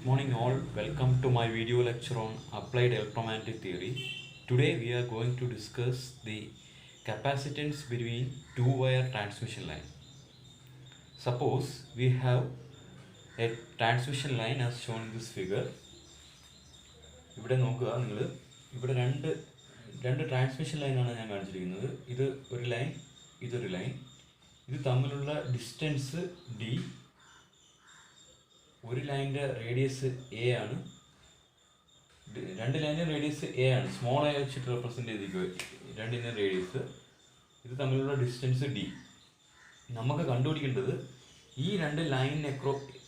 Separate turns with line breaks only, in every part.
Morning all, welcome to my video lecture on applied electromagnetic theory. Today we are going to discuss the capacitance between two-wire transmission line. Suppose we have a transmission line as shown in this figure. ഇവിടെ നോക്കുക നിങ്ങൾ ഇവിടെ രണ്ട് transmission ലൈനാണ് ഞാൻ കാണിച്ചിരിക്കുന്നത്. ഇത് ഒരു ലൈൻ, ഇതൊരു ലൈൻ. ഇത് തമ്മിലുള്ള ഡിസ്റ്റൻസ് ഡി. ഒരു ലൈനിൻ്റെ റേഡിയസ് എ ആണ്, രണ്ട് ലൈനിൻ്റെ റേഡിയസ് എ ആണ്. സ്മോൾ എ വെച്ചിട്ട് റെപ്രസെൻ്റ് ചെയ്തിരിക്കുക രണ്ടിൻ്റെ റേഡിയസ്. ഇത് തമ്മിലുള്ള ഡിസ്റ്റൻസ് ഡി. നമുക്ക് കണ്ടുപിടിക്കേണ്ടത് ഈ രണ്ട് ലൈനിന്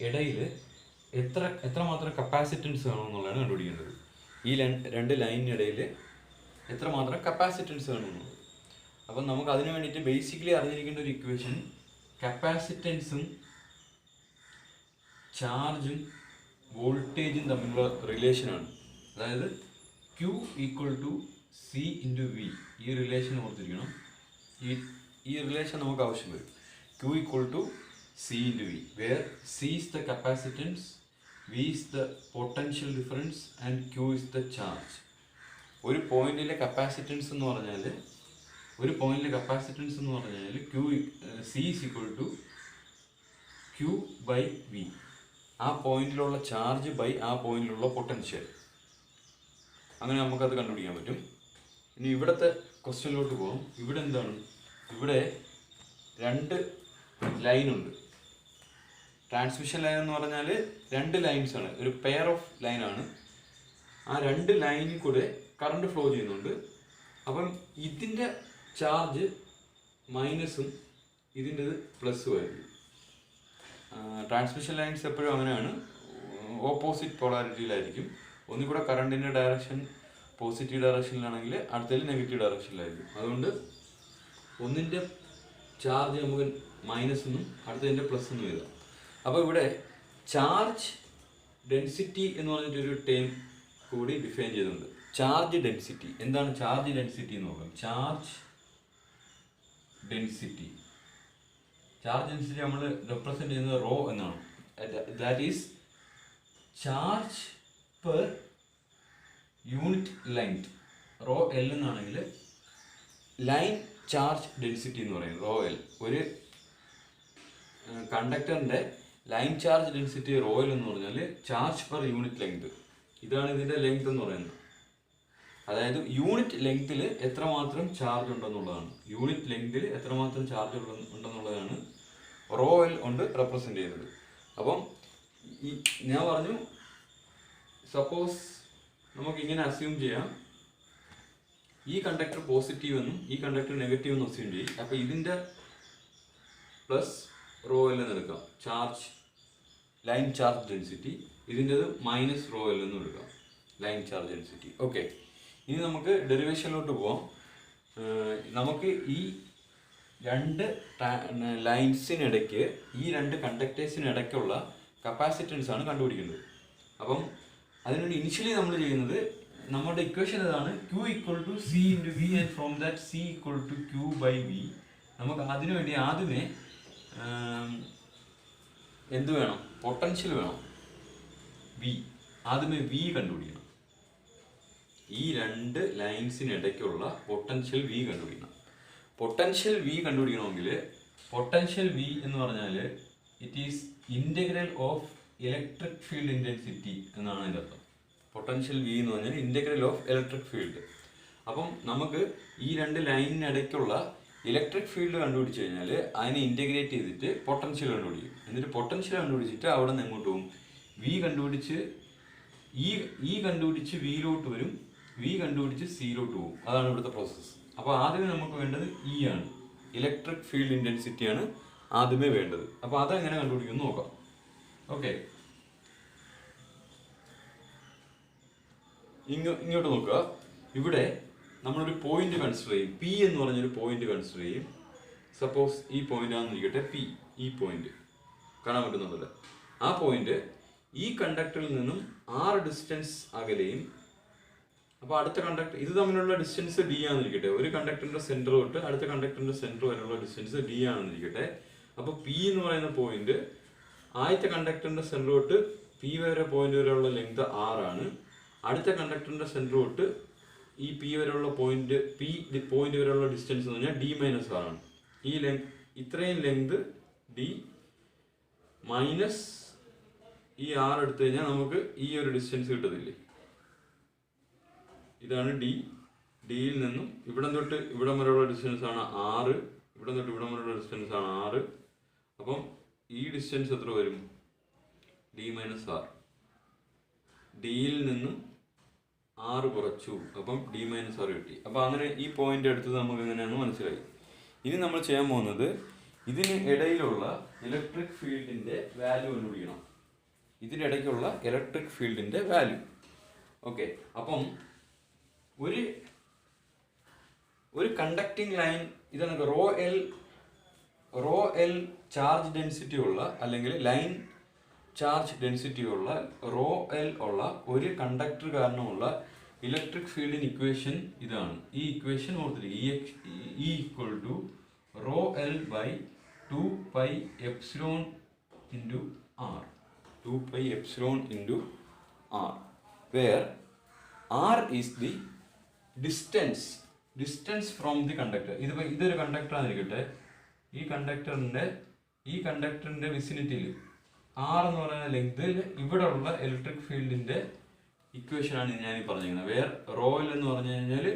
ഇടയിൽ എത്രമാത്രം കപ്പാസിറ്റൻസ് വേണമെന്നുള്ളതാണ് കണ്ടുപിടിക്കേണ്ടത്. ഈ രണ്ട് ലൈനിനിടയിൽ എത്രമാത്രം കപ്പാസിറ്റൻസ് വേണമെന്നുള്ളത്. അപ്പം നമുക്ക് അതിന് വേണ്ടിയിട്ട് ബേസിക്കലി അറിഞ്ഞിരിക്കേണ്ട ഒരു ഇക്വേഷൻ കപ്പാസിറ്റൻസും ചാർജും വോൾട്ടേജും തമ്മിലുള്ള റിലേഷനാണ്. അതായത് Q equal to C into V. ഈ റിലേഷൻ ഓർത്തിരിക്കണം. ഈ റിലേഷൻ നമുക്ക് ആവശ്യം വരും. Q equal to C into V, where C is the capacitance, V is the potential difference and Q is the charge. ഒരു പോയിന്റിലെ കപ്പാസിറ്റൻസ് എന്ന് പറഞ്ഞാൽ C is equal to Q by V. ആ പോയിന്റിലുള്ള ചാർജ് ബൈ ആ പോയിന്റിലുള്ള potential. അങ്ങനെ നമുക്കത് കണ്ടുപിടിക്കാൻ പറ്റും. ഇനി ഇവിടുത്തെ ക്വസ്റ്റ്യനിലോട്ട് പോകും. ഇവിടെ എന്താണ്? ഇവിടെ രണ്ട് ലൈനുണ്ട്. ട്രാൻസ്മിഷൻ ലൈൻ എന്ന് പറഞ്ഞാൽ രണ്ട് ലൈൻസ് ആണ്, ഒരു പെയർ ഓഫ് ലൈനാണ്. ആ രണ്ട് ലൈനിൽ കൂടെ കറണ്ട് ഫ്ലോ ചെയ്യുന്നുണ്ട്. അപ്പം ഇതിൻ്റെ ചാർജ് മൈനസും ഇതിൻ്റെത് പ്ലസ്സും ആയിരിക്കും. ട്രാൻസ്മിഷൻ ലൈൻസ് എപ്പോഴും അങ്ങനെയാണ്, ഓപ്പോസിറ്റ് പൊളാരിറ്റിയിലായിരിക്കും. ഒന്നിൽ കൂടെ കറണ്ടിൻ്റെ ഡയറക്ഷൻ പോസിറ്റീവ് ഡയറക്ഷനിലാണെങ്കിൽ അടുത്തതിൽ നെഗറ്റീവ് ഡയറക്ഷനിലായിരിക്കും. അതുകൊണ്ട് ഒന്നിൻ്റെ ചാർജ് നമുക്ക് മൈനസ് എന്നും അടുത്തതിൻ്റെ പ്ലസ് എന്നും എഴുതാം. അപ്പോൾ ഇവിടെ ചാർജ് ഡെൻസിറ്റി എന്ന് പറഞ്ഞിട്ടൊരു ടേം കൂടി ഡിഫൈൻ ചെയ്തിട്ടുണ്ട്. ചാർജ് ഡെൻസിറ്റി എന്താണ്? ചാർജ് ഡെൻസിറ്റി എന്ന് നോക്കാം. ചാർജ് ഡെൻസിറ്റി നമ്മൾ റെപ്രസെൻ്റ് ചെയ്യുന്നത് റോ എന്നാണ്. That is charge per unit length. Rho L എന്നാണെങ്കിൽ ലൈൻ ചാർജ് ഡെൻസിറ്റി എന്ന് പറയും റോ എൽ. ഒരു കണ്ടക്ടറിൻ്റെ line charge density rho L എന്ന് പറഞ്ഞാൽ ചാർജ് പെർ യൂണിറ്റ് ലെങ്ത്. ഇതാണ് ഇതിൻ്റെ ലെങ്ത് എന്ന് പറയുന്നത്. അതായത് യൂണിറ്റ് ലെങ്ത്തിൽ എത്രമാത്രം ചാർജ് ഉണ്ടെന്നുള്ളതാണ്. യൂണിറ്റ് ലെങ്ത്തിൽ എത്രമാത്രം ചാർജ് ഉണ്ടെന്നുള്ളതാണ് റോ എൽ കൊണ്ട് റെപ്രസെൻ്റ് ചെയ്യുന്നത്. അപ്പം ഞാൻ പറഞ്ഞു, സപ്പോസ് നമുക്കിങ്ങനെ അസ്യൂം ചെയ്യാം, ഈ കണ്ടക്ടർ പോസിറ്റീവ് എന്നും ഈ കണ്ടക്ടർ നെഗറ്റീവ് എന്നും അസ്യൂം ചെയ്യും. അപ്പോൾ ഇതിൻ്റെ പ്ലസ് റോ എൽ എന്ന് എടുക്കാം, ചാർജ് ലൈൻ ചാർജ് ഡെൻസിറ്റി. ഇതിൻ്റെത് മൈനസ് റോ എൽ എന്നും എടുക്കാം, ലൈൻ ചാർജ് ഡെൻസിറ്റി. ഓക്കെ, ഇനി നമുക്ക് ഡെറിവേഷനിലോട്ട് പോവാം. നമുക്ക് ഈ രണ്ട് ലൈൻസിനിടയ്ക്ക്, ഈ രണ്ട് കണ്ടക്ടേഴ്സിനിടയ്ക്കുള്ള കപ്പാസിറ്റൻസ് ആണ് കണ്ടുപിടിക്കേണ്ടത്. അപ്പം അതിനുവേണ്ടി ഇനിഷ്യലി നമ്മൾ ചെയ്യുന്നത്, നമ്മുടെ ഇക്വേഷൻ ഇതാണ്, Q equal to C into V and from that C equal to Q by V. നമുക്ക് അതിനുവേണ്ടി ആദ്യമേ എന്ത് വേണം? പൊട്ടൻഷ്യൽ വേണം, വി. ആദ്യമേ വി കണ്ടുപിടിക്കണം. ഈ രണ്ട് ലൈൻസിനിടയ്ക്കുള്ള പൊട്ടൻഷ്യൽ വി കണ്ടുപിടിക്കണം. പൊട്ടൻഷ്യൽ വി കണ്ടുപിടിക്കണമെങ്കിൽ പൊട്ടൻഷ്യൽ വി എന്ന് പറഞ്ഞാൽ it is integral of electric field intensity എന്നാണ് അതിൻ്റെ അർത്ഥം. പൊട്ടൻഷ്യൽ വി എന്ന് പറഞ്ഞാൽ ഇൻ്റഗ്രൽ ഓഫ് ഇലക്ട്രിക് ഫീൽഡ്. അപ്പം നമുക്ക് ഈ രണ്ട് ലൈനിനിടയ്ക്കുള്ള ഇലക്ട്രിക് ഫീൽഡ് കണ്ടുപിടിച്ച് കഴിഞ്ഞാൽ അതിനെ ഇൻ്റഗ്രേറ്റ് ചെയ്തിട്ട് പൊട്ടൻഷ്യൽ കണ്ടുപിടിക്കും. എന്നിട്ട് പൊട്ടൻഷ്യൽ കണ്ടുപിടിച്ചിട്ട് അവിടെ നിന്ന് എങ്ങോട്ട് പോകും? വി കണ്ടുപിടിച്ച് ഈ കണ്ടുപിടിച്ച് വിയിലോട്ട് വരും, വി കണ്ടുപിടിച്ച് സിയിലോട്ട് പോകും. അതാണ് ഇവിടുത്തെ പ്രോസസ്സ്. അപ്പോൾ ആദ്യമേ നമുക്ക് വേണ്ടത് ഇ ആണ്, ഇലക്ട്രിക് ഫീൽഡ് ഇൻറ്റൻസിറ്റിയാണ് ആദ്യമേ വേണ്ടത്. അപ്പോൾ അതെങ്ങനെ കണ്ടുപിടിക്കുമെന്ന് നോക്കാം. ഓക്കെ, ഇങ്ങോട്ട് നോക്കുക. ഇവിടെ നമ്മളൊരു പോയിന്റ് കൺസിഡർ ചെയ്യും, പി എന്ന് പറഞ്ഞൊരു പോയിന്റ് കൺസിഡർ ചെയ്യും. സപ്പോസ് ഈ പോയിന്റ് ആണെന്നിരിക്കട്ടെ, പി. ഈ പോയിന്റ് കാണാൻ പറ്റുന്നുണ്ടല്ലോ. ആ പോയിന്റ് ഈ കണ്ടക്ടറിൽ നിന്നും 6 ഡിസ്റ്റൻസ് അകലെയും, അപ്പോൾ അടുത്ത കണ്ടക്ടർ, ഇത് തമ്മിലുള്ള ഡിസ്റ്റൻസ് ഡി ആണെന്നിരിക്കട്ടെ. ഒരു കണ്ടക്ടറിന്റെ സെന്റർ തൊട്ട് അടുത്ത കണ്ടക്ടറിന്റെ സെന്റർ വരെയുള്ള ഡിസ്റ്റൻസ് ഡി ആണെന്നിരിക്കട്ടെ. അപ്പോൾ പി എന്ന് പറയുന്ന പോയിന്റ് ആദ്യത്തെ കണ്ടക്ടറിന്റെ സെന്റർ തൊട്ട് പി വരെ പോയിന്റ് വരെയുള്ള ലെങ്ത് ആറാണ്. അടുത്ത കണ്ടക്ടറിന്റെ സെന്റർ തൊട്ട് ഈ പി വരെയുള്ള പോയിന്റ് പോയിന്റ് വരെയുള്ള ഡിസ്റ്റൻസ് എന്ന് പറഞ്ഞാൽ ഡി മൈനസ് ആർ ആണ്. ഈ ഇത്രയും ലെങ്ത് ഡി മൈനസ് ഈ ആർ എടുത്തു കഴിഞ്ഞാൽ നമുക്ക് ഈ ഒരു ഡിസ്റ്റൻസ് കിട്ടത്തില്ലേ? ഇതാണ് ഡി. ഡിയിൽ നിന്നും ഇവിടം തൊട്ട് ഇവിടം വരെയുള്ള ഡിസ്റ്റൻസ് ആണ് 6, ഇവിടം തൊട്ട് ഇവിടം വരെയുള്ള ഡിസ്റ്റൻസ് ആണ് 6. അപ്പം ഈ ഡിസ്റ്റൻസ് എത്ര വരും? D minus R. ഡിയിൽ നിന്നും 6 കുറച്ചു, അപ്പം ഡി മൈനസ് ആർ കിട്ടി. അപ്പം അങ്ങനെ ഈ പോയിന്റ് എടുത്തത് നമുക്ക് എങ്ങനെയാണെന്ന് മനസ്സിലായി. ഇനി നമ്മൾ ചെയ്യാൻ പോകുന്നത് ഇതിന് ഇടയിലുള്ള ഇലക്ട്രിക് ഫീൽഡിന്റെ വാല്യൂ കണ്ടുപിടിക്കണം. ഇതിനിടയ്ക്കുള്ള ഇലക്ട്രിക് ഫീൽഡിന്റെ വാല്യൂ. ഓക്കെ, അപ്പം ഒരു കണ്ടക്ടിങ് ലൈൻ ഇതാണ് റോ എൽ ചാർജ് ഡെൻസിറ്റി ഉള്ള അല്ലെങ്കിൽ ലൈൻ ചാർജ് ഡെൻസിറ്റി ഉള്ള റോ എൽ ഉള്ള ഒരു കണ്ടക്ടർ കാരണമുള്ള ഇലക്ട്രിക് ഫീൽഡിന് ഇക്വേഷൻ ഇതാണ്. ഈ ഇക്വേഷൻ ഓർത്തിരിക്കുക, E equal to rho L by 2π epsilon into r. 2π epsilon into r, where r is the distance from the conductor. ഇതൊരു കണ്ടക്ടർ ആയിരിക്കട്ടെ. ഈ കണ്ടക്ടറിന്റെ വിസിനിറ്റിയിൽ ആർ എന്ന് പറയുന്ന ലെങ്തിൽ ഇവിടെ ഉള്ള ഇലക്ട്രിക് ഫീൽഡിന്റെ ഇക്വേഷനാണ് ഞാൻ ഈ പറഞ്ഞിരിക്കുന്നത്. വേർ റോയിൽ എന്ന് പറഞ്ഞു കഴിഞ്ഞാൽ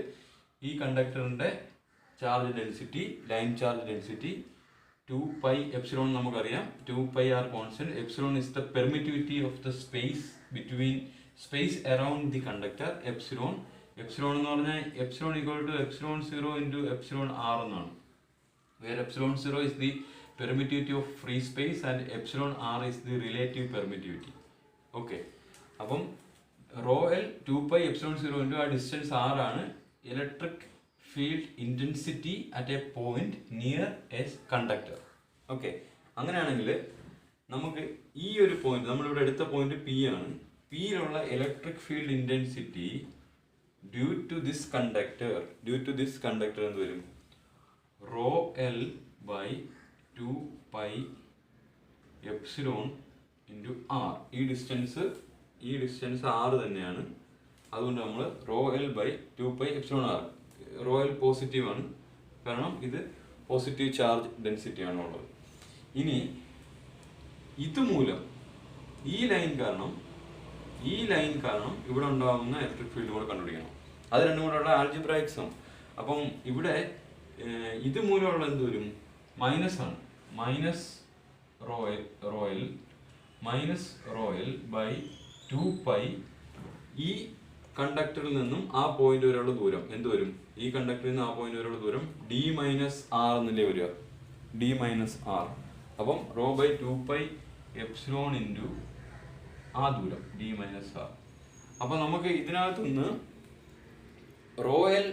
ഈ കണ്ടക്ടറിന്റെ charge density, line charge density 2π epsilon നമുക്കറിയാം. 2π r constant. Epsilon is the permittivity of the space around the conductor. Epsilon എന്ന് പറഞ്ഞാൽ epsilon equal to epsilon 0 into epsilon r എന്നാണ്. Where epsilon 0 is the permittivity of free space and epsilon r is the relative permittivity. Okay, അപ്പം rho L 2π epsilon 0 into ആ distance r ആണ് electric field intensity at a point near A conductor. Okay, അങ്ങനെയാണെങ്കിൽ നമുക്ക് ഈ ഒരു point, നമ്മളിവിടെ എടുത്ത point P ആണ്. പിയിലുള്ള electric field intensity due to this conductor എന്ത് വരും? Rho L by 2π epsilon into r. ഈ ഡിസ്റ്റൻസ് ആർ തന്നെയാണ്. അതുകൊണ്ട് നമ്മൾ rho L by 2π epsilon r. Rho L positive ആണ്, കാരണം ഇത് പോസിറ്റീവ് ചാർജ് ഡെൻസിറ്റി ആണ് ഉള്ളത്. ഇനി ഇതുമൂലം ഈ ലൈൻ കാരണം ഇവിടെ ഉണ്ടാകുന്ന ഇലക്ട്രിക് ഫീൽഡ് കൂടെ കണ്ടുപിടിക്കണം. അത് രണ്ടും കൂടെ ഉള്ള ആൾജിബ്രായിക് സം. അപ്പം ഇവിടെ ഇത് മൂലമുള്ള എന്ത് വരും? മൈനസ് ആണ്. Minus rho L by 2π. ഈ കണ്ടക്ടറിൽ നിന്നും ആ പോയിന്റ് വരെയുള്ള ദൂരം എന്ത് വരും? ഈ കണ്ടക്ടറിൽ നിന്ന് ആ പോയിന്റ് വരെയുള്ള ദൂരം ഡി മൈനസ് ആർ എന്നല്ലേ വരിക? D minus R. അപ്പം റോ ബൈ 2π എപ്സിലോൺ ഇൻറ്റു ആ ദൂരം ഡി മൈനസ് ആർ. അപ്പം നമുക്ക് ഇതിനകത്തുനിന്ന് റോ എൽ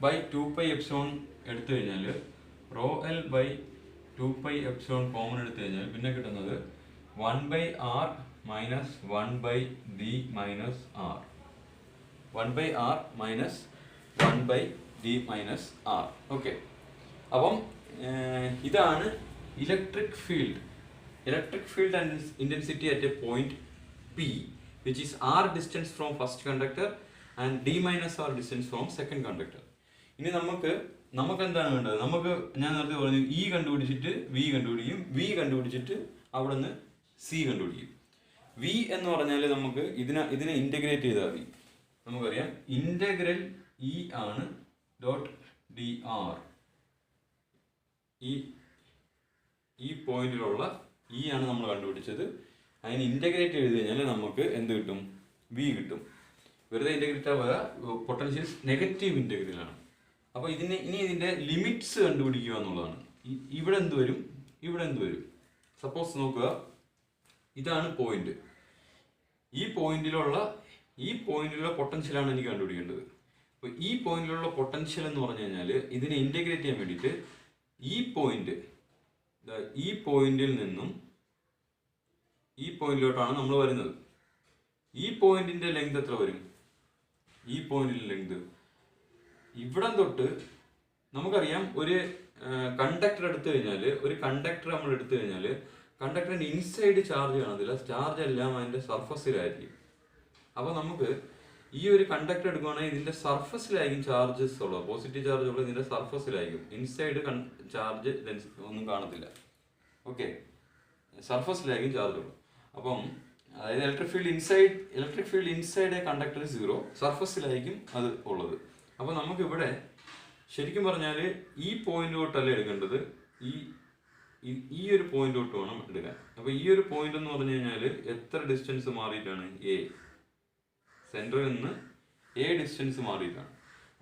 ബൈ 2π എപ്സിലോൺ എടുത്തു കഴിഞ്ഞാൽ, rho L by 2π epsilon common എടുത്തു കഴിഞ്ഞാൽ പിന്നെ കിട്ടുന്നത് 1/r minus 1/d minus r. 1/r minus 1/d minus r. Okay, അപ്പം ഇതാണ് electric field and intensity at a point P, which is r distance from first conductor and d minus r distance from second conductor. ഇനി നമുക്ക് എന്താണ് വേണ്ടത്? ഞാൻ നേരത്തെ പറഞ്ഞു E കണ്ടുപിടിച്ചിട്ട് V കണ്ടുപിടിക്കും, V കണ്ടുപിടിച്ചിട്ട് അവിടെ നിന്ന് C കണ്ടുപിടിക്കും. V എന്ന് പറഞ്ഞാൽ നമുക്ക് ഇതിനെ ഇന്റഗ്രേറ്റ് ചെയ്താൽ മതി. നമുക്കറിയാം ഇന്റഗ്രൽ E ആണ് ഡോട്ട് ഡി ആർ. ഈ പോയിന്റിലുള്ള E ആണ് നമ്മൾ കണ്ടുപിടിച്ചത്. അതിന് ഇന്റഗ്രേറ്റ് ചെയ്ത് കഴിഞ്ഞാൽ നമുക്ക് എന്ത് കിട്ടും? V കിട്ടും. വെറുതെ ഇന്റഗ്രേറ്റ് ആവുക, പൊട്ടൻഷ്യൽ നെഗറ്റീവ് ഇന്റഗ്രലാണ്. അപ്പോൾ ഇതിന്റെ ലിമിറ്റ്സ് കണ്ടുപിടിക്കുക എന്നുള്ളതാണ്. ഇവിടെ എന്ത് വരും? സപ്പോസ് നോക്കുക, ഇതാണ് പോയിന്റ്. ഈ പോയിന്റിലുള്ള പൊട്ടൻഷ്യലാണ് എനിക്ക് കണ്ടുപിടിക്കേണ്ടത്. അപ്പോൾ ഈ പോയിന്റിലുള്ള പൊട്ടൻഷ്യൽ എന്ന് പറഞ്ഞു കഴിഞ്ഞാൽ ഇതിനെ ഇന്റഗ്രേറ്റ് ചെയ്യാൻ വേണ്ടിയിട്ട് ഈ പോയിന്റിൽ നിന്നും ഈ പോയിന്റിലോട്ടാണ് നമ്മൾ വരുന്നത്. ഈ പോയിന്റിന്റെ ലെങ്ത് എത്ര വരും? ഈ പോയിന്റിന്റെ ലെങ്ത് ഇവിടം തൊട്ട് നമുക്കറിയാം, ഒരു കണ്ടക്ടർ നമ്മൾ എടുത്തു കഴിഞ്ഞാൽ കണ്ടക്ടറിന് ഇൻസൈഡ് ചാർജ് കാണത്തില്ല, ചാർജ് എല്ലാം അതിൻ്റെ സർഫസിലായിരിക്കും. അപ്പോൾ നമുക്ക് ഈ ഒരു കണ്ടക്ടർ എടുക്കുകയാണെങ്കിൽ ഇതിൻ്റെ സർഫസിലായിരിക്കും ചാർജസ് ഉള്ളത്, പോസിറ്റീവ് ചാർജ് ഉള്ളത് ഇതിൻ്റെ സർഫസിലായിരിക്കും. ഇൻസൈഡ് ചാർജ് ഒന്നും കാണത്തില്ല. ഓക്കെ, സർഫസിലായിരിക്കും ചാർജ് ഉള്ളത്. അപ്പം അതായത് electric field inside A conductor 0, സർഫസിലായിരിക്കും അത് ഉള്ളത്. അപ്പോൾ നമുക്കിവിടെ ശരിക്കും പറഞ്ഞാൽ ഈ പോയിന്റിലോട്ടല്ല എടുക്കേണ്ടത്, ഈ ഒരു പോയിന്റിലോട്ട് വേണം എടുക്കാൻ. അപ്പോൾ ഈ ഒരു പോയിന്റ് എന്ന് പറഞ്ഞു കഴിഞ്ഞാൽ എത്ര ഡിസ്റ്റൻസ് മാറിയിട്ടാണ്? എ, സെൻറ്ററിൽ നിന്ന് എ ഡിസ്റ്റൻസ് മാറിയിട്ടാണ്.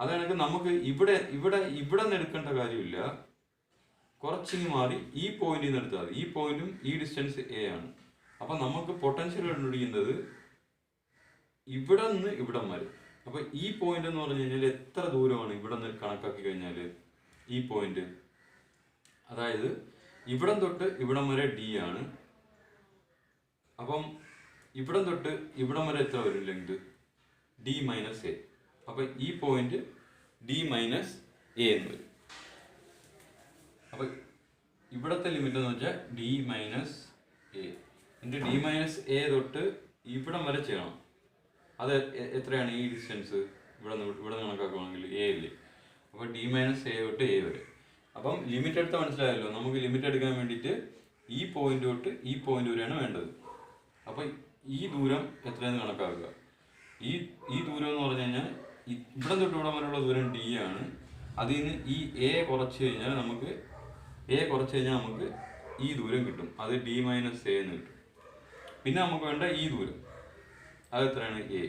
അതാണെങ്കിൽ നമുക്ക് ഇവിടെ നിന്ന് എടുക്കേണ്ട കാര്യമില്ല, കുറച്ചിങ്ങ് മാറി ഈ പോയിന്റിൽ നിന്ന് എടുത്താൽ മതി. ഈ പോയിന്റും ഈ ഡിസ്റ്റൻസ് എ ആണ്. അപ്പം നമുക്ക് പൊട്ടൻഷ്യൽ കണ്ടുപിടിക്കുന്നത് ഇവിടെ നിന്ന് ഇവിടം വരെ. അപ്പോൾ ഈ പോയിന്റ് എന്ന് പറഞ്ഞു കഴിഞ്ഞാൽ എത്ര ദൂരമാണ് ഇവിടെ നിന്ന് കണക്കാക്കി കഴിഞ്ഞാൽ ഈ പോയിന്റ്, അതായത് ഇവിടം തൊട്ട് ഇവിടം വരെ ഡി ആണ്. അപ്പം ഇവിടം തൊട്ട് ഇവിടം വരെ എത്ര വരും ലെങ്ത്? D minus A. അപ്പം ഈ പോയിന്റ് ഡി മൈനസ് എ എന്ന് വരും. അപ്പം ഇവിടത്തെ ലിമിറ്റ് എന്ന് വെച്ചാൽ D minus A into D minus A തൊട്ട് ഇവിടം വരെ ചെയ്യണം. അത് എത്രയാണ് ഈ ഡിസ്റ്റൻസ്? ഇവിടെ കണക്കാക്കുകയാണെങ്കിൽ എ ഇല്ലേ. അപ്പോൾ ഡി മൈനസ് എ തൊട്ട് എ വരെ. അപ്പം ലിമിറ്റ് എടുത്താൽ മനസ്സിലായല്ലോ, നമുക്ക് ലിമിറ്റ് എടുക്കാൻ വേണ്ടിയിട്ട് ഈ പോയിന്റ് തൊട്ട് ഈ പോയിന്റ് വരെയാണ് വേണ്ടത്. അപ്പം ഈ ദൂരം എത്രയെന്ന് കണക്കാക്കുക. ഈ ദൂരം എന്ന് പറഞ്ഞു കഴിഞ്ഞാൽ ഇവിടെ തൊട്ട് ഇവിടെ വരെയുള്ള ദൂരം ഡി ആണ്. അതിൽ നിന്ന് ഈ എ കുറച്ച് കഴിഞ്ഞാൽ നമുക്ക് ഈ ദൂരം കിട്ടും. അത് ഡി മൈനസ് എ എന്ന് കിട്ടും. പിന്നെ നമുക്ക് വേണ്ട ഈ ദൂരം, അത് എത്രയാണ്? എ.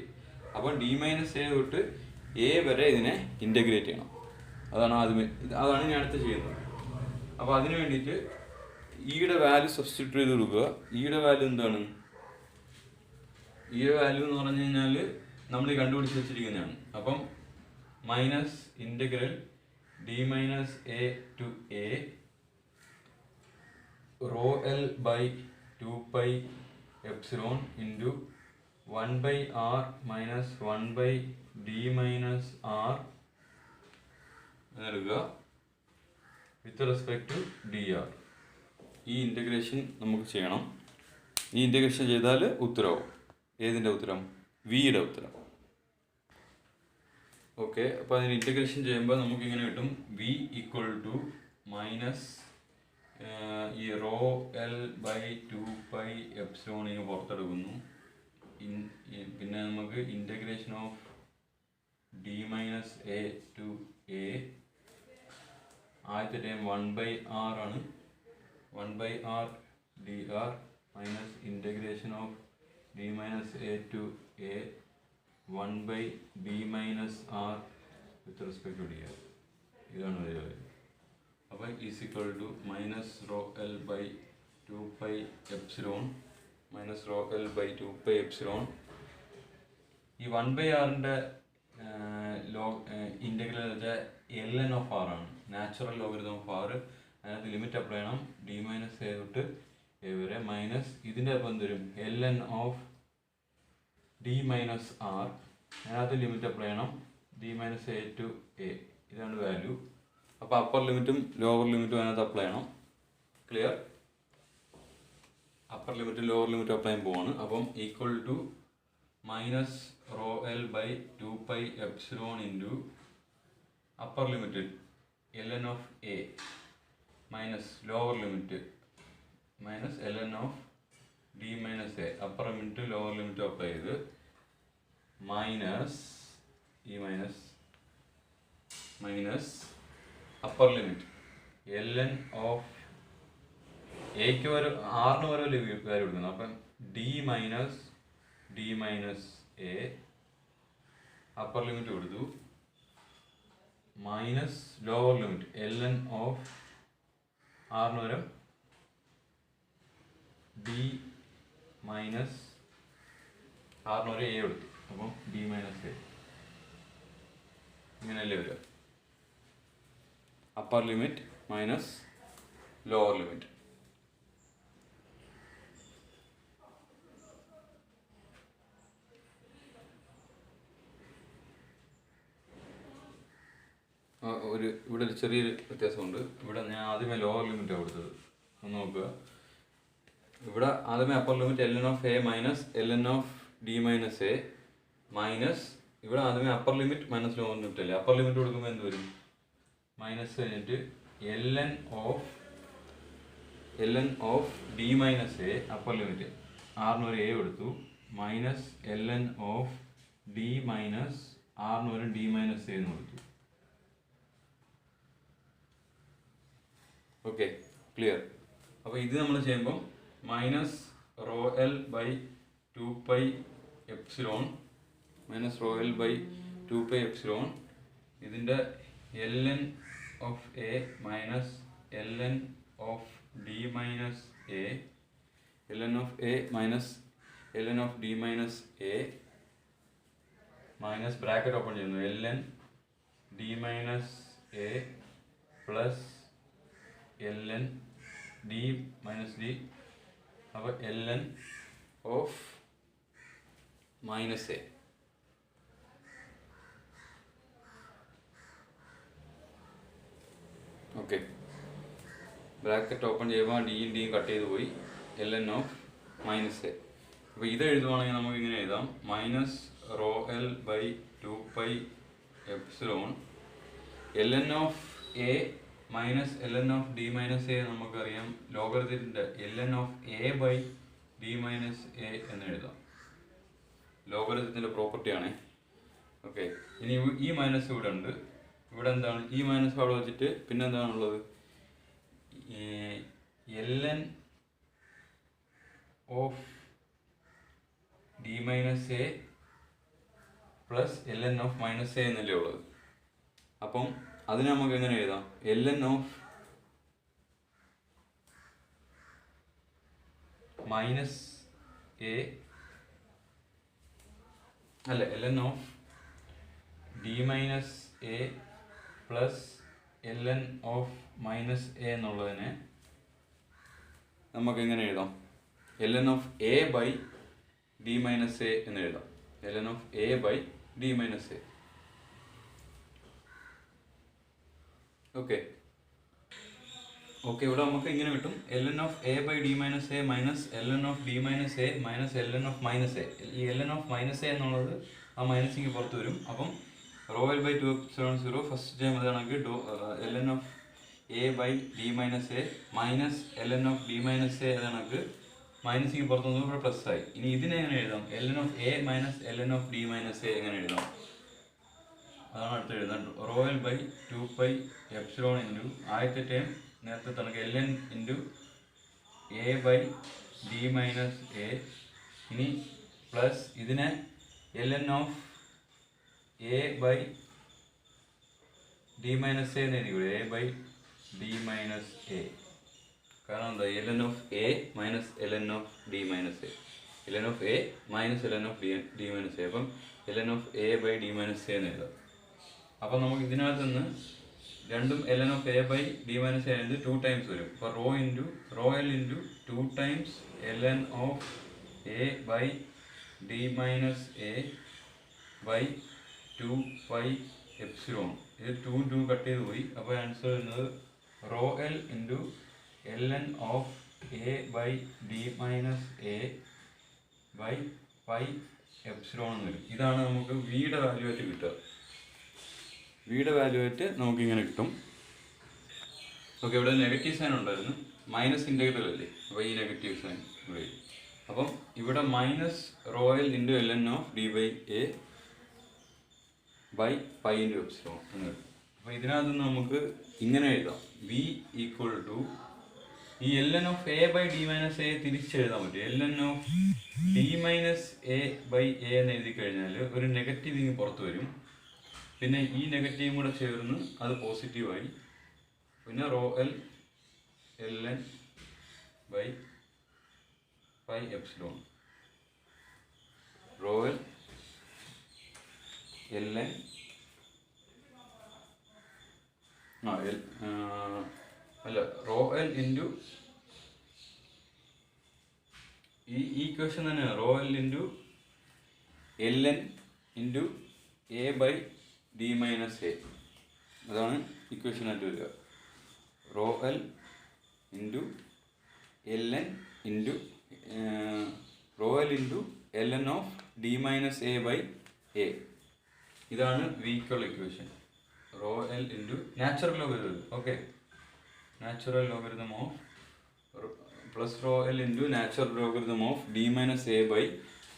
അപ്പം ഡി മൈനസ് എ തൊട്ട് എ വരെ ഇതിനെ ഇൻ്റഗ്രേറ്റ് ചെയ്യണം. അതാണ് ഞാൻ അടുത്ത് ചെയ്യുന്നത്. അപ്പോൾ അതിന് വേണ്ടിയിട്ട് ഈയുടെ വാല്യൂ സബ്സ്റ്റിറ്റ്യൂട്ട് ചെയ്ത് കൊടുക്കുക. ഈയുടെ വാല്യൂ എന്താണ്? ഈയുടെ വാല്യൂ എന്ന് പറഞ്ഞു കഴിഞ്ഞാൽ നമ്മൾ കണ്ടുപിടിച്ച് വെച്ചിരിക്കുന്നതാണ്. അപ്പം minus integral d minus A to a rho L by 2 epsilon into 1/r minus 1/d minus r എന്നെടുക്കുക with respect to D r. ഈ ഇൻ്റഗ്രേഷൻ നമുക്ക് ചെയ്യണം. ഈ ഇൻ്റഗ്രേഷൻ ചെയ്താൽ ഉത്തരവും. ഏതിൻ്റെ ഉത്തരം? വിയുടെ ഉത്തരം. ഓക്കെ, അപ്പോൾ അതിന് ഇൻ്റഗ്രേഷൻ ചെയ്യുമ്പോൾ നമുക്കിങ്ങനെ കിട്ടും. വി ഈക്വൽ ടു മൈനസ് ഈ റോ എൽ ബൈ 2 എപ്സിലോൺ ഇങ്ങ് പുറത്തെടുക്കുന്നു. പിന്നെ നമുക്ക് integration of D minus A to A ആദ്യത്തെ ടൈം 1/r ആണ്. 1/r D R minus integration of D minus A to A 1/d minus R with respect to D R. ഇതാണ് വരുന്നത്. അപ്പോൾ is equal to minus rho L by 2 epsilon minus rho L by 2 epsilon. ഈ 1/rൻ്റെ integral എന്ന് വെച്ചാൽ ln of R ആണ്, natural logarithm of R. അതിനകത്ത് limit apply ചെയ്യണം. ഡി മൈനസ് എ തൊട്ട് എ വരെ മൈനസ് ഇതിൻ്റെ അപ്പം എന്തുവരും? ln of D minus R. അതിനകത്ത് ലിമിറ്റ് അപ്ലൈ ചെയ്യണം. D minus A to A, ഇതാണ് വാല്യൂ. അപ്പോൾ അപ്പർ ലിമിറ്റും ലോവർ ലിമിറ്റും അതിനകത്ത് അപ്ലൈ ചെയ്യണം. ക്ലിയർ? അപ്പർ ലിമിറ്റും ലോവർ ലിമിറ്റും അപ്ലൈ ചെയ്യാൻ പോവാണ്. അപ്പം equal to minus rho L by 2 epsilon into upper limit ln of a minus lower limit minus ln of D minus a. Upper limit lower limit apply ചെയ്ത് minus ഈ minus upper limit ln of എക്ക് വരെ ആറിന് വരെ കാര്യം എടുക്കുന്നത്. അപ്പം D minus a upper limit കൊടുത്തു minus lower limit ln of ആറിന് വരെ ഡി മൈനസ് ആറിന് വരെ എ കൊടുത്തു. അപ്പം ഡി മൈനസ് എ ഇങ്ങനെയല്ലേ വരിക. Upper limit minus lower limit. ഇവിടെ ഒരു ചെറിയൊരു വ്യത്യാസമുണ്ട്. ഇവിടെ ഞാൻ ആദ്യമേ ലോവർ ലിമിറ്റാണ് കൊടുത്തത്. ഒന്ന് നോക്കുക. ഇവിടെ ആദ്യമേ upper limit ln of a minus ln of d minus A minus ഇവിടെ ആദ്യമേ upper limit minus lower limit അല്ലേ, അപ്പർ ലിമിറ്റ് കൊടുക്കുമ്പോൾ എന്ത് വരും, മൈനസ് കഴിഞ്ഞിട്ട് ln of d minus a upper limit ആറിന് ഒരു എ കൊടുത്തു minus ln of d minus ആറിന് ഒരു d മൈനസ് എ എന്ന് കൊടുത്തു. Okay, clear. അപ്പോൾ ഇത് നമ്മൾ ചെയ്യുമ്പോൾ minus rho L by 2π epsilon minus rho L by 2π epsilon ഇതിൻ്റെ ln of a minus ln of d minus a ln of a minus ln of d minus A minus bracket open ചെയ്യുന്നു ln d minus A plus ln d minus d അപ്പോൾ ln of minus A. Okay, bracket open ചെയ്യുമ്പോൾ ഡിയും ഡിയും cut ചെയ്ത് പോയി ln of minus A. അപ്പോൾ ഇത് എഴുതുവാണെങ്കിൽ നമുക്ക് ഇങ്ങനെ എഴുതാം minus rho L by 2π epsilon ln of a minus ln of D minus a നമുക്കറിയാം ലോഗരിതത്തിൻ്റെ ln of A by D minus A എന്ന് എഴുതാം, ലോഗരിതത്തിൻ്റെ പ്രോപ്പർട്ടിയാണ്. ഓക്കെ, ഇനി ഈ മൈനസ് ഇവിടെ ഉണ്ട്, ഇവിടെ എന്താണ് ഈ മൈനസ് അവിടെ വെച്ചിട്ട് പിന്നെ എന്താണുള്ളത് ln of D minus A plus ln of minus A എന്നല്ലേ ഉള്ളത്. അപ്പം അതിന് നമുക്ക് എങ്ങനെ എഴുതാം ln ഓഫ് മൈനസ് എ അല്ല ln of D minus A plus ln of minus A എന്നുള്ളതിനെ നമുക്ക് എങ്ങനെ എഴുതാം ln of A by D minus A എന്ന് എഴുതാം, ln of A by D minus A. Okay okay, ഇവിടെ നമുക്ക് ഇങ്ങനെ കിട്ടും ln of A by D minus A minus ln of D minus A minus ln of minus a. ഈ ln of minus a എന്നുള്ളത് ആ മൈനസിക്ക് പുറത്ത് വരും. അപ്പം rho L by 2π0 first time അതാണെങ്കിൽ ln of A by D minus A minus ln of D minus a അതാണെങ്കിൽ മൈനസിക്ക് പുറത്ത് വന്നു ഇവിടെ പ്ലസ് ആയി. ഇനി ഇതിനെ എങ്ങനെ എഴുതാം ln of a minus ln of D minus a എങ്ങനെ എഴുതാം, അതാണ് അടുത്ത് എഴുതാൻ rho L by 2π epsilon into ആദ്യത്തെ ടൈം നേരത്തെ തനക്ക് ln into A by D minus a. ഇനി പ്ലസ് ഇതിനെ ln of A by D minus A എന്ന് എഴുതിക്കൂടെ, a by D minus a. കാരണം എന്താ ln of a minus ln of D minus a, ln of a minus ln of D minus A. അപ്പം ln of A by D minus A എന്ന് എഴുതാം. അപ്പം നമുക്ക് ഇതിനകത്ത് നിന്ന് രണ്ടും ln of A by D minus a എഴുതി 2 times വരും. അപ്പോൾ rho L into 2 times ln of A by D minus A by 2π epsilon. ഇത് 2 കട്ട് ചെയ്ത് പോയി. അപ്പോൾ ആൻസർ വരുന്നത് rho L into ln of A by D minus A by π epsilon എന്ന് വരും. ഇതാണ് നമുക്ക് വിയുടെ വാല്യൂ ആയിട്ട് കിട്ടുക. വിയുടെ വാല്യൂ ആയിട്ട് നമുക്കിങ്ങനെ കിട്ടും. ഓക്കെ, ഇവിടെ നെഗറ്റീവ് സൈൻ ഉണ്ടായിരുന്നു, മൈനസ് ഇൻറ്റഗ്രൽ അല്ലേ, അപ്പോൾ ഈ നെഗറ്റീവ് സൈൻ ഇവിടെ. അപ്പം ഇവിടെ minus rho L into ln of D by a by π into epsilon എന്ന് വരും. അപ്പോൾ ഇതിനകത്ത് നമുക്ക് ഇങ്ങനെ എഴുതാം വി ഈക്വൽ ടു ഈ ln of A by D minus a തിരിച്ചെഴുതാൻ പറ്റും. ln of D minus A by A എന്ന് എഴുതി കഴിഞ്ഞാൽ ഒരു നെഗറ്റീവ് ഇങ്ങ് പുറത്ത് വരും. പിന്നെ ഈ നെഗറ്റീവും കൂടെ ചേർന്ന് അത് പോസിറ്റീവായി. പിന്നെ rho L ln by π epsilon, rho L ln അല്ല റോ എൽ ഇൻറ്റു ഈ ഇക്വേഷൻ തന്നെയാണ് rho L into ln into A by D minus A. അതാണ് ഇക്വേഷൻ ആയിട്ട് വരിക. Rho L into ln into rho L into L N of D minus A by A. ഇതാണ് വിക്കുള്ള equation. Rho L into natural logarithm. Okay, natural logarithm of plus rho L into natural logarithm of D minus A by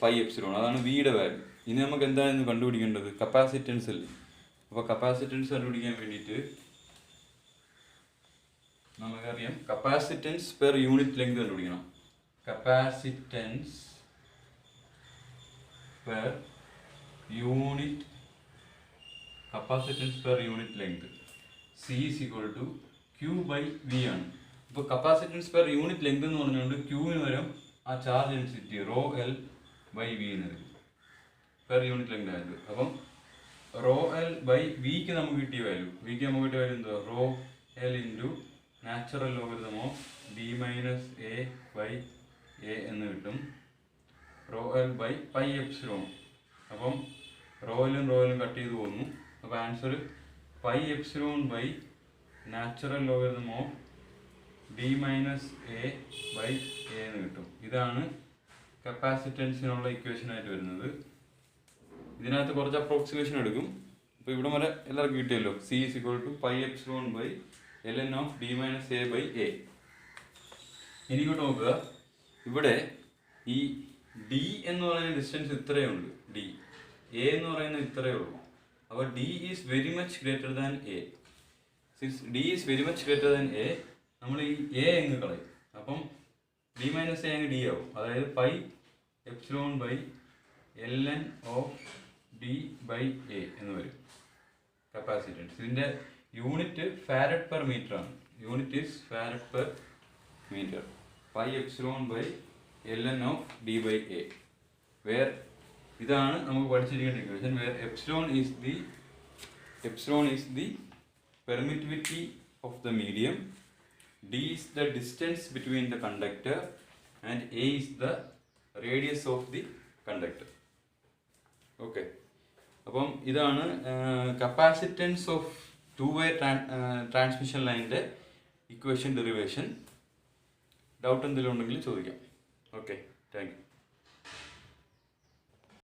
pi epsilon. അതാണ് വിയുടെ value. ഇനി നമുക്ക് എന്താണെന്ന് കണ്ടുപിടിക്കേണ്ടത്? Capacitance അല്ലേ. അപ്പോൾ കപ്പാസിറ്റൻസ് കണ്ടുപിടിക്കാൻ വേണ്ടിയിട്ട് നമുക്കറിയാം കപ്പാസിറ്റൻസ് പെർ യൂണിറ്റ് ലെങ്ത് കണ്ടുപിടിക്കണം. Capacitance per unit length C is equal to Q by V ആണ്. ഇപ്പോൾ കപ്പാസിറ്റൻസ് പെർ യൂണിറ്റ് ലെങ്ത് എന്ന് പറഞ്ഞുകൊണ്ട് ക്യൂവിന് വരും ആ charge density rho L by V എന്ന് വരും പെർ യൂണിറ്റ് ലെങ്ത് ആയത്. അപ്പം റോ എൽ ബൈ വിക്ക് നമുക്ക് കിട്ടിയ വാല്യൂ എന്താ? Rho L into natural logarithm of D minus A by A എന്ന് കിട്ടും. Rho L by pi epsilon. അപ്പം റോയിലും കട്ട് ചെയ്ത് പോകുന്നു. അപ്പോൾ answer pi epsilon by natural logarithm of D minus A by A എന്ന് കിട്ടും. ഇതാണ് കപ്പാസിറ്റൻസിനുള്ള ഇക്വേഷനായിട്ട് വരുന്നത്. ഇതിനകത്ത് കുറച്ച് അപ്രോക്സിമേഷൻ എടുക്കും. അപ്പോൾ ഇവിടെ വരെ എല്ലാവർക്കും കിട്ടിയല്ലോ. C is equal to pi epsilon by L N of D minus A by A. ഇനി ഇങ്ങോട്ട് നോക്കുക. ഇവിടെ ഈ ഡി എന്ന് പറയുന്ന ഡിസ്റ്റൻസ് ഇത്രയേ ഉള്ളൂ. ഡി എ എന്ന് പറയുന്നത് ഇത്രയേ ഉള്ളൂ. അപ്പോൾ D is very much greater than A. Since D is very much greater than A, നമ്മൾ ഈ എ അങ്ങ് കളയും. അപ്പം ഡി മൈനസ് എ അങ്ങ് ഡി ആവും. അതായത് pi epsilon by L N of D by A എന്ന് വരും കപ്പാസിറ്റൻസ്. ഇതിൻ്റെ യൂണിറ്റ് ഫാരഡ് പെർ മീറ്റർ ആണ്. Unit is farad per metre. Pi epsilon by L N of D by A. Where ഇതാണ് നമുക്ക് പഠിച്ചിരിക്കേണ്ട equation. Where epsilon is the permittivity of the medium, D is the distance between the conductor and A is the radius of the conductor. Okay, അപ്പം ഇതാണ് capacitance of two way transmission ലൈനിൻ്റെ equation derivation. Doubt എന്തെങ്കിലും ഉണ്ടെങ്കിൽ ചോദിക്കാം. Okay, thank you.